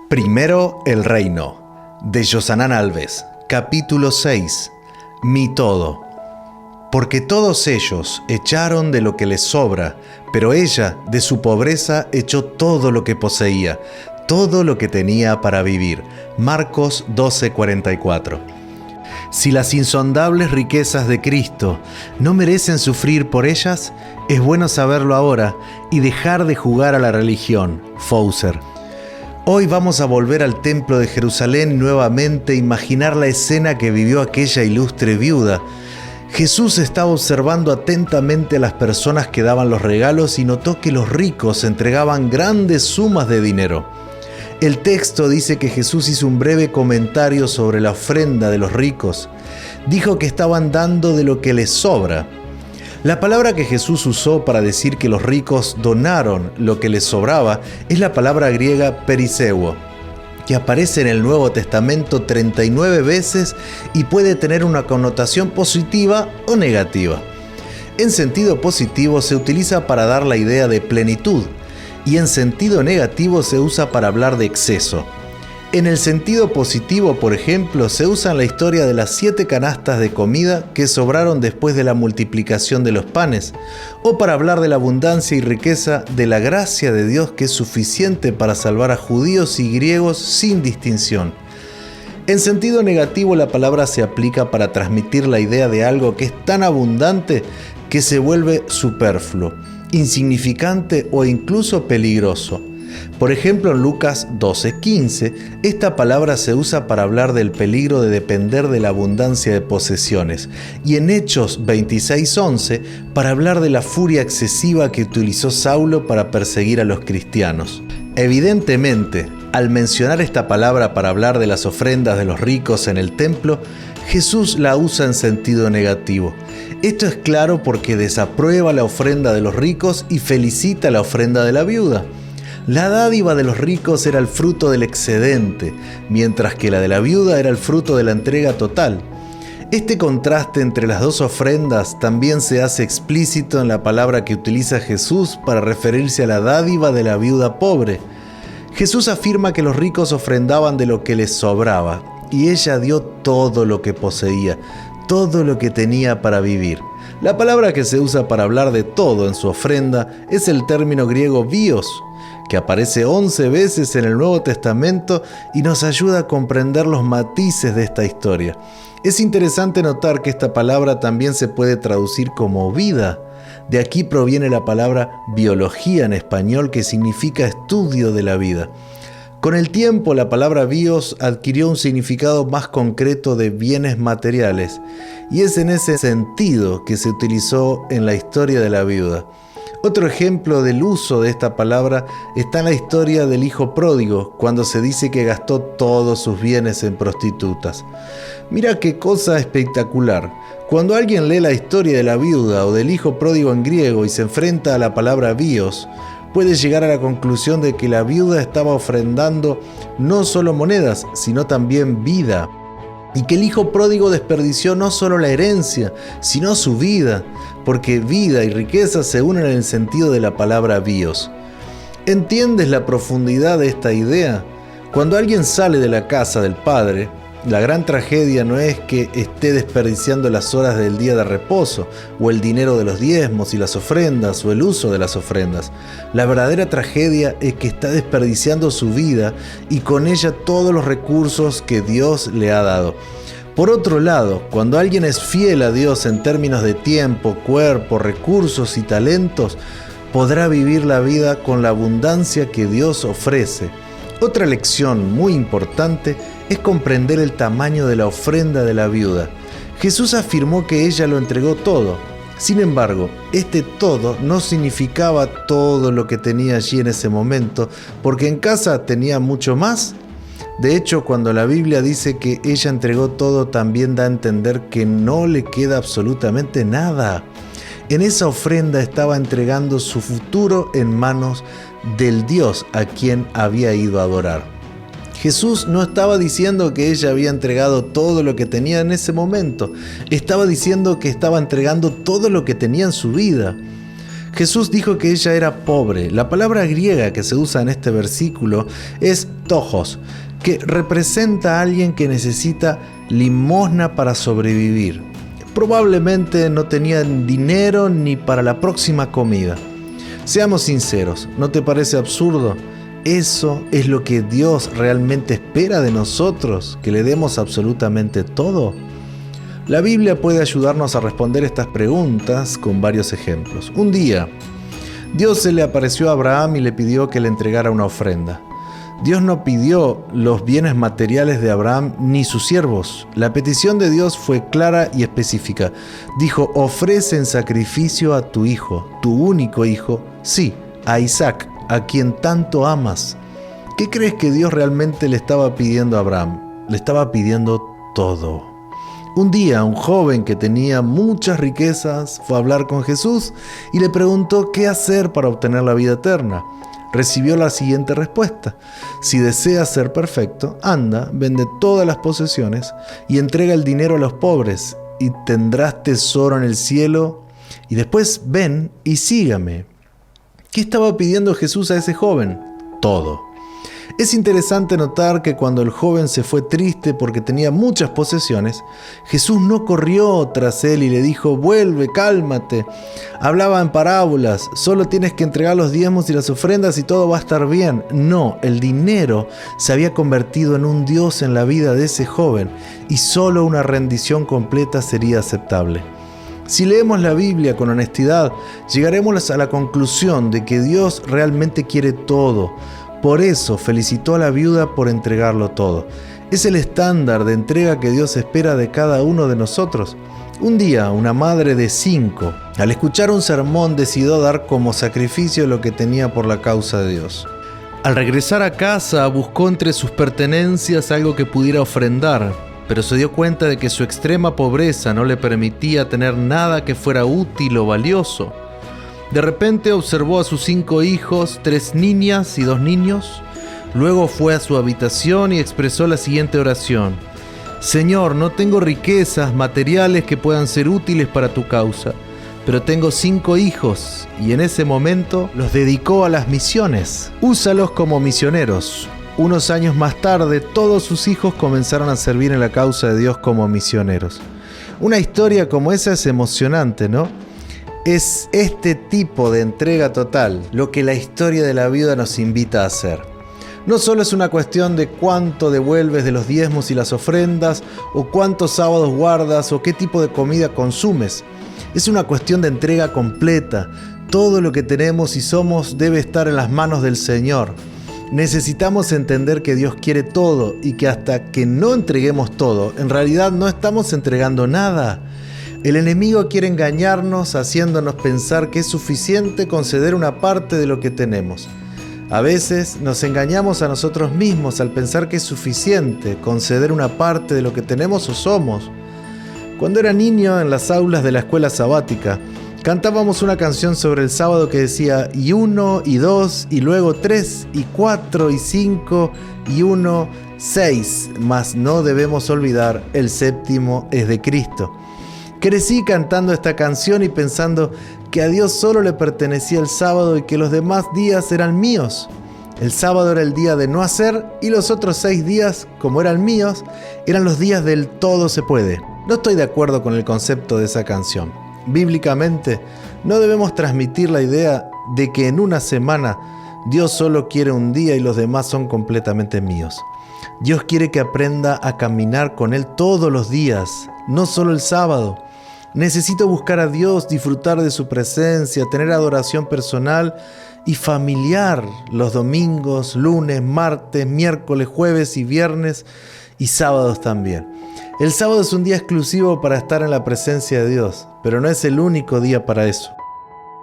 Primero el reino, de Yosanán Alves, capítulo 6, Mi todo. Porque todos ellos echaron de lo que les sobra, pero ella de su pobreza echó todo lo que poseía, todo lo que tenía para vivir. Marcos 12:44. Si las insondables riquezas de Cristo no merecen sufrir por ellas, es bueno saberlo ahora y dejar de jugar a la religión. Fauser. Hoy vamos a volver al templo de Jerusalén y nuevamente imaginar la escena que vivió aquella ilustre viuda. Jesús estaba observando atentamente a las personas que daban los regalos y notó que los ricos entregaban grandes sumas de dinero. El texto dice que Jesús hizo un breve comentario sobre la ofrenda de los ricos. Dijo que estaban dando de lo que les sobra. La palabra que Jesús usó para decir que los ricos donaron lo que les sobraba es la palabra griega periseuo, que aparece en el Nuevo Testamento 39 veces y puede tener una connotación positiva o negativa. En sentido positivo se utiliza para dar la idea de plenitud y en sentido negativo se usa para hablar de exceso. En el sentido positivo, por ejemplo, se usa en la historia de las 7 canastas de comida que sobraron después de la multiplicación de los panes, o para hablar de la abundancia y riqueza de la gracia de Dios que es suficiente para salvar a judíos y griegos sin distinción. En sentido negativo, la palabra se aplica para transmitir la idea de algo que es tan abundante que se vuelve superfluo, insignificante o incluso peligroso. Por ejemplo, en Lucas 12:15, esta palabra se usa para hablar del peligro de depender de la abundancia de posesiones, y en Hechos 26:11, para hablar de la furia excesiva que utilizó Saulo para perseguir a los cristianos. Evidentemente, al mencionar esta palabra para hablar de las ofrendas de los ricos en el templo, Jesús la usa en sentido negativo. Esto es claro porque desaprueba la ofrenda de los ricos y felicita la ofrenda de la viuda. La dádiva de los ricos era el fruto del excedente, mientras que la de la viuda era el fruto de la entrega total. Este contraste entre las dos ofrendas también se hace explícito en la palabra que utiliza Jesús para referirse a la dádiva de la viuda pobre. Jesús afirma que los ricos ofrendaban de lo que les sobraba, y ella dio todo lo que poseía, todo lo que tenía para vivir. La palabra que se usa para hablar de todo en su ofrenda es el término griego bios, que aparece 11 veces en el Nuevo Testamento y nos ayuda a comprender los matices de esta historia. Es interesante notar que esta palabra también se puede traducir como vida. De aquí proviene la palabra biología en español, que significa estudio de la vida. Con el tiempo, la palabra bios adquirió un significado más concreto de bienes materiales, y es en ese sentido que se utilizó en la historia de la viuda. Otro ejemplo del uso de esta palabra está en la historia del hijo pródigo, cuando se dice que gastó todos sus bienes en prostitutas. Mira qué cosa espectacular. Cuando alguien lee la historia de la viuda o del hijo pródigo en griego y se enfrenta a la palabra bios, puede llegar a la conclusión de que la viuda estaba ofrendando no solo monedas, sino también vida. Y que el hijo pródigo desperdició no solo la herencia, sino su vida, porque vida y riqueza se unen en el sentido de la palabra bios. ¿Entiendes la profundidad de esta idea? Cuando alguien sale de la casa del Padre, la gran tragedia no es que esté desperdiciando las horas del día de reposo, o el dinero de los diezmos y las ofrendas, o el uso de las ofrendas. La verdadera tragedia es que está desperdiciando su vida y con ella todos los recursos que Dios le ha dado. Por otro lado, cuando alguien es fiel a Dios en términos de tiempo, cuerpo, recursos y talentos, podrá vivir la vida con la abundancia que Dios ofrece. Otra lección muy importante es comprender el tamaño de la ofrenda de la viuda. Jesús afirmó que ella lo entregó todo. Sin embargo, este todo no significaba todo lo que tenía allí en ese momento, porque en casa tenía mucho más. De hecho, cuando la Biblia dice que ella entregó todo, también da a entender que no le queda absolutamente nada. En esa ofrenda estaba entregando su futuro en manos del Dios a quien había ido a adorar. Jesús no estaba diciendo que ella había entregado todo lo que tenía en ese momento. Estaba diciendo que estaba entregando todo lo que tenía en su vida. Jesús dijo que ella era pobre. La palabra griega que se usa en este versículo es ptojos, que representa a alguien que necesita limosna para sobrevivir. Probablemente no tenían dinero ni para la próxima comida. Seamos sinceros, ¿no te parece absurdo? ¿Eso es lo que Dios realmente espera de nosotros, que le demos absolutamente todo? La Biblia puede ayudarnos a responder estas preguntas con varios ejemplos. Un día, Dios se le apareció a Abraham y le pidió que le entregara una ofrenda. Dios no pidió los bienes materiales de Abraham ni sus siervos. La petición de Dios fue clara y específica. Dijo: ofrece en sacrificio a tu hijo, tu único hijo, sí, a Isaac, a quien tanto amas. ¿Qué crees que Dios realmente le estaba pidiendo a Abraham? Le estaba pidiendo todo. Un día, un joven que tenía muchas riquezas fue a hablar con Jesús y le preguntó qué hacer para obtener la vida eterna. Recibió la siguiente respuesta: si deseas ser perfecto, anda, vende todas las posesiones y entrega el dinero a los pobres y tendrás tesoro en el cielo, y después ven y sígame. ¿Qué estaba pidiendo Jesús a ese joven? Todo. Es interesante notar que cuando el joven se fue triste porque tenía muchas posesiones, Jesús no corrió tras él y le dijo: vuelve, cálmate. Hablaba en parábolas: solo tienes que entregar los diezmos y las ofrendas y todo va a estar bien. No, el dinero se había convertido en un dios en la vida de ese joven y solo una rendición completa sería aceptable. Si leemos la Biblia con honestidad, llegaremos a la conclusión de que Dios realmente quiere todo. Por eso felicitó a la viuda por entregarlo todo. Es el estándar de entrega que Dios espera de cada uno de nosotros. Un día, una madre de 5, al escuchar un sermón, decidió dar como sacrificio lo que tenía por la causa de Dios. Al regresar a casa, buscó entre sus pertenencias algo que pudiera ofrendar, pero se dio cuenta de que su extrema pobreza no le permitía tener nada que fuera útil o valioso. De repente observó a sus 5 hijos, 3 niñas y 2 niños. Luego fue a su habitación y expresó la siguiente oración: Señor, no tengo riquezas materiales que puedan ser útiles para tu causa, pero tengo 5 hijos, y en ese momento los dedicó a las misiones. Úsalos como misioneros. Unos años más tarde, todos sus hijos comenzaron a servir en la causa de Dios como misioneros. Una historia como esa es emocionante, ¿no? Es este tipo de entrega total lo que la historia de la viuda nos invita a hacer. No solo es una cuestión de cuánto devuelves de los diezmos y las ofrendas, o cuántos sábados guardas, o qué tipo de comida consumes. Es una cuestión de entrega completa. Todo lo que tenemos y somos debe estar en las manos del Señor. Necesitamos entender que Dios quiere todo y que hasta que no entreguemos todo, en realidad no estamos entregando nada. El enemigo quiere engañarnos haciéndonos pensar que es suficiente conceder una parte de lo que tenemos. A veces nos engañamos a nosotros mismos al pensar que es suficiente conceder una parte de lo que tenemos o somos. Cuando era niño, en las aulas de la escuela sabática, cantábamos una canción sobre el sábado que decía: y 1, y 2, y luego 3, y 4, y 5, y 1, 6, mas no debemos olvidar, el séptimo es de Cristo. Crecí cantando esta canción y pensando que a Dios solo le pertenecía el sábado y que los demás días eran míos. El sábado era el día de no hacer y los otros 6 días, como eran míos, eran los días del todo se puede. No estoy de acuerdo con el concepto de esa canción. Bíblicamente, no debemos transmitir la idea de que en una semana Dios solo quiere un día y los demás son completamente míos. Dios quiere que aprenda a caminar con Él todos los días, no solo el sábado. Necesito buscar a Dios, disfrutar de su presencia, tener adoración personal y familiar los domingos, lunes, martes, miércoles, jueves y viernes y sábados también. El sábado es un día exclusivo para estar en la presencia de Dios, pero no es el único día para eso.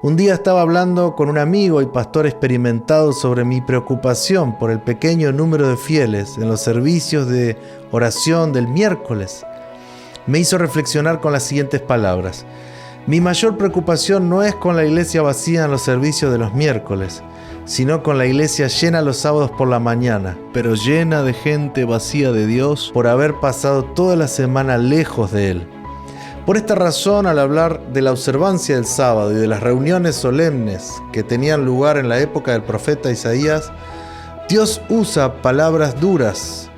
Un día estaba hablando con un amigo y pastor experimentado sobre mi preocupación por el pequeño número de fieles en los servicios de oración del miércoles. Me hizo reflexionar con las siguientes palabras: mi mayor preocupación no es con la iglesia vacía en los servicios de los miércoles, sino con la iglesia llena los sábados por la mañana, pero llena de gente vacía de Dios por haber pasado toda la semana lejos de Él. Por esta razón, al hablar de la observancia del sábado y de las reuniones solemnes que tenían lugar en la época del profeta Isaías, Dios usa palabras duras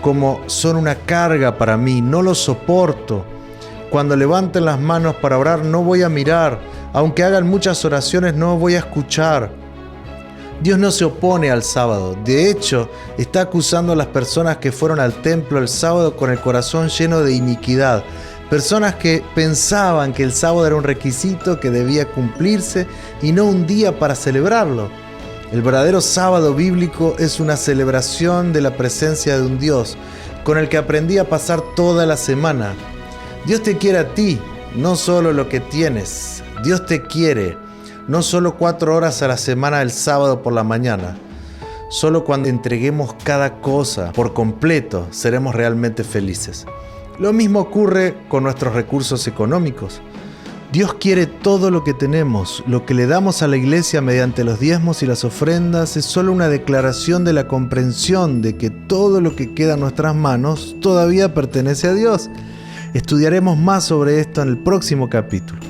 como son una carga para mí, no lo soporto. Cuando levanten las manos para orar no voy a mirar, aunque hagan muchas oraciones no voy a escuchar. Dios no se opone al sábado, de hecho está acusando a las personas que fueron al templo el sábado con el corazón lleno de iniquidad. Personas que pensaban que el sábado era un requisito que debía cumplirse y no un día para celebrarlo. El verdadero sábado bíblico es una celebración de la presencia de un Dios con el que aprendí a pasar toda la semana. Dios te quiere a ti, no solo lo que tienes. Dios te quiere, no solo 4 horas a la semana el sábado por la mañana. Solo cuando entreguemos cada cosa por completo seremos realmente felices. Lo mismo ocurre con nuestros recursos económicos. Dios quiere todo lo que tenemos. Lo que le damos a la iglesia mediante los diezmos y las ofrendas es solo una declaración de la comprensión de que todo lo que queda en nuestras manos todavía pertenece a Dios. Estudiaremos más sobre esto en el próximo capítulo.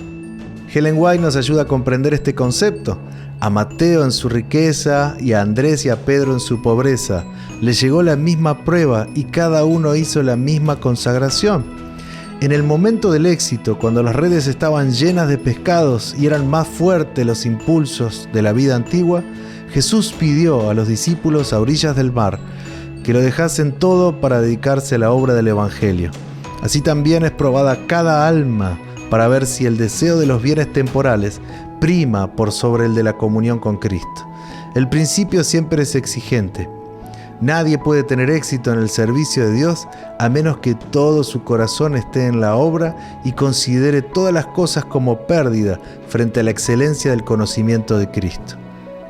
Ellen White nos ayuda a comprender este concepto. A Mateo en su riqueza y a Andrés y a Pedro en su pobreza les llegó la misma prueba y cada uno hizo la misma consagración. En el momento del éxito, cuando las redes estaban llenas de pescados y eran más fuertes los impulsos de la vida antigua, Jesús pidió a los discípulos a orillas del mar que lo dejasen todo para dedicarse a la obra del Evangelio. Así también es probada cada alma para ver si el deseo de los bienes temporales prima por sobre el de la comunión con Cristo. El principio siempre es exigente. Nadie puede tener éxito en el servicio de Dios a menos que todo su corazón esté en la obra y considere todas las cosas como pérdida frente a la excelencia del conocimiento de Cristo.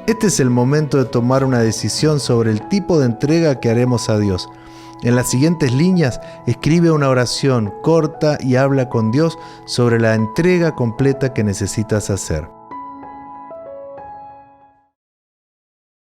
Este es el momento de tomar una decisión sobre el tipo de entrega que haremos a Dios. En las siguientes líneas, escribe una oración corta y habla con Dios sobre la entrega completa que necesitas hacer.